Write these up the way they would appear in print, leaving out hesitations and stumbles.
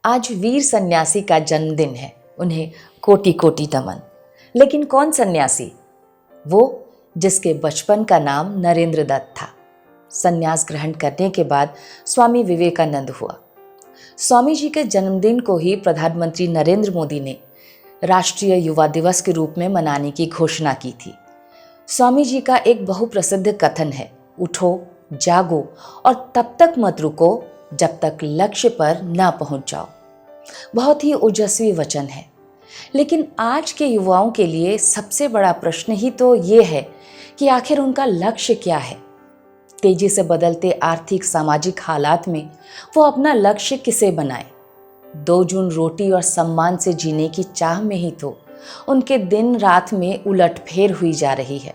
आज वीर सन्यासी का जन्मदिन है, उन्हें कोटि कोटि नमन। लेकिन कौन सन्यासी? वो जिसके बचपन का नाम नरेंद्र दत्त था। सन्यास ग्रहण करने के बाद स्वामी विवेकानंद हुआ। स्वामी जी के जन्मदिन को ही प्रधानमंत्री नरेंद्र मोदी ने राष्ट्रीय युवा दिवस के रूप में मनाने की घोषणा की थी। स्वामी जी का एक बहुप्रसिद्ध कथन है, उठो, जागो और तब तक मत रुको जब तक लक्ष्य पर ना पहुंच जाओ। बहुत ही ओजस्वी वचन है। लेकिन आज के युवाओं के लिए सबसे बड़ा प्रश्न ही तो ये है कि आखिर उनका लक्ष्य क्या है। तेजी से बदलते आर्थिक सामाजिक हालात में वो अपना लक्ष्य किसे बनाए? 2 जून रोटी और सम्मान से जीने की चाह में ही तो उनके दिन रात में उलटफेर हुई जा रही है।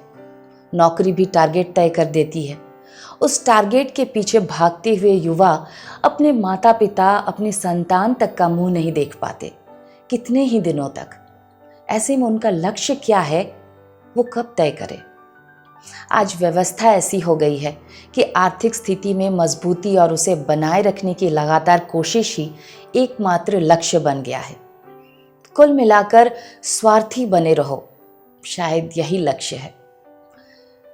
नौकरी भी टारगेट तय कर देती है। उस टारगेट के पीछे भागते हुए युवा अपने माता पिता, अपनी संतान तक का मुंह नहीं देख पाते। कितने ही दिनों तक? ऐसे में उनका लक्ष्य क्या है, वो कब तय करे? आज व्यवस्था ऐसी हो गई है कि आर्थिक स्थिति में मजबूती और उसे बनाए रखने की लगातार कोशिश ही एकमात्र लक्ष्य बन गया है। कुल मिलाकर स्वार्थी बने रहो, शायद यही लक्ष्य है।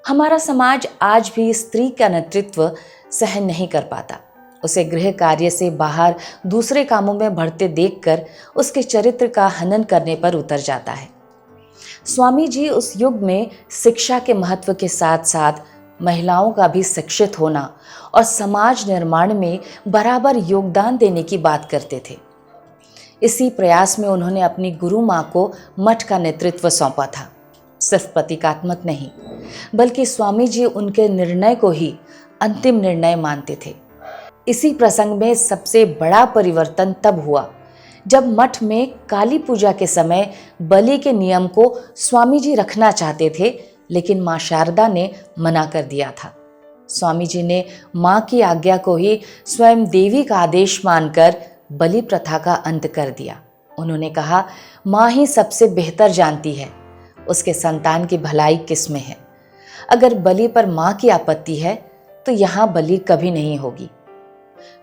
हमारा समाज आज भी स्त्री का नेतृत्व सहन नहीं कर पाता। उसे गृह कार्य से बाहर दूसरे कामों में बढ़ते देखकर उसके चरित्र का हनन करने पर उतर जाता है। स्वामी जी उस युग में शिक्षा के महत्व के साथ साथ महिलाओं का भी शिक्षित होना और समाज निर्माण में बराबर योगदान देने की बात करते थे। इसी प्रयास में उन्होंने अपनी गुरु माँ को मठ का नेतृत्व सौंपा था। सिर्फ प्रतीकात्मक नहीं, बल्कि स्वामी जी उनके निर्णय को ही अंतिम निर्णय मानते थे। इसी प्रसंग में सबसे बड़ा परिवर्तन तब हुआ जब मठ में काली पूजा के समय बलि के नियम को स्वामी जी रखना चाहते थे, लेकिन मां शारदा ने मना कर दिया था। स्वामी जी ने मां की आज्ञा को ही स्वयं देवी का आदेश मानकर बलि प्रथा का अंत कर दिया। उन्होंने कहा, मां ही सबसे बेहतर जानती है उसके संतान की भलाई किस में है। अगर बलि पर मां की आपत्ति है तो यहां बलि कभी नहीं होगी।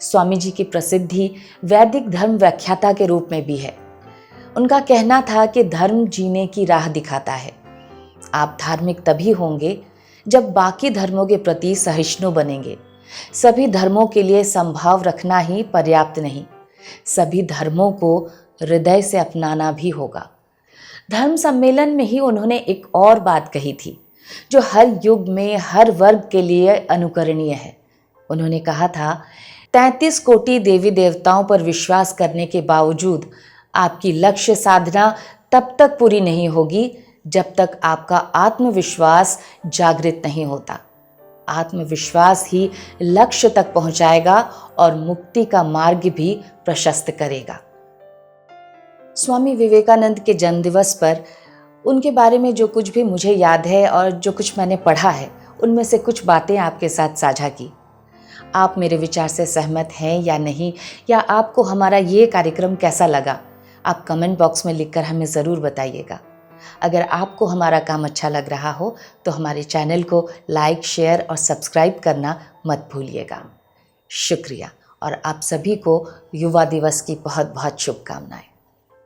स्वामी जी की प्रसिद्धि वैदिक धर्म व्याख्याता के रूप में भी है। उनका कहना था कि धर्म जीने की राह दिखाता है। आप धार्मिक तभी होंगे जब बाकी धर्मों के प्रति सहिष्णु बनेंगे। सभी धर्मों के लिए संभाव रखना ही पर्याप्त नहीं, सभी धर्मों को हृदय से अपनाना भी होगा। धर्म सम्मेलन में ही उन्होंने एक और बात कही थी जो हर युग में हर वर्ग के लिए अनुकरणीय है। उन्होंने कहा था, 33 कोटि देवी देवताओं पर विश्वास करने के बावजूद आपकी लक्ष्य साधना तब तक पूरी नहीं होगी जब तक आपका आत्मविश्वास जागृत नहीं होता। आत्मविश्वास ही लक्ष्य तक पहुंचाएगा और मुक्ति का मार्ग भी प्रशस्त करेगा। स्वामी विवेकानंद के जन्मदिवस पर उनके बारे में जो कुछ भी मुझे याद है और जो कुछ मैंने पढ़ा है, उनमें से कुछ बातें आपके साथ साझा की। आप मेरे विचार से सहमत हैं या नहीं, या आपको हमारा ये कार्यक्रम कैसा लगा, आप कमेंट बॉक्स में लिखकर हमें ज़रूर बताइएगा। अगर आपको हमारा काम अच्छा लग रहा हो तो हमारे चैनल को लाइक, शेयर और सब्सक्राइब करना मत भूलिएगा। शुक्रिया, और आप सभी को युवा दिवस की बहुत बहुत शुभकामनाएं।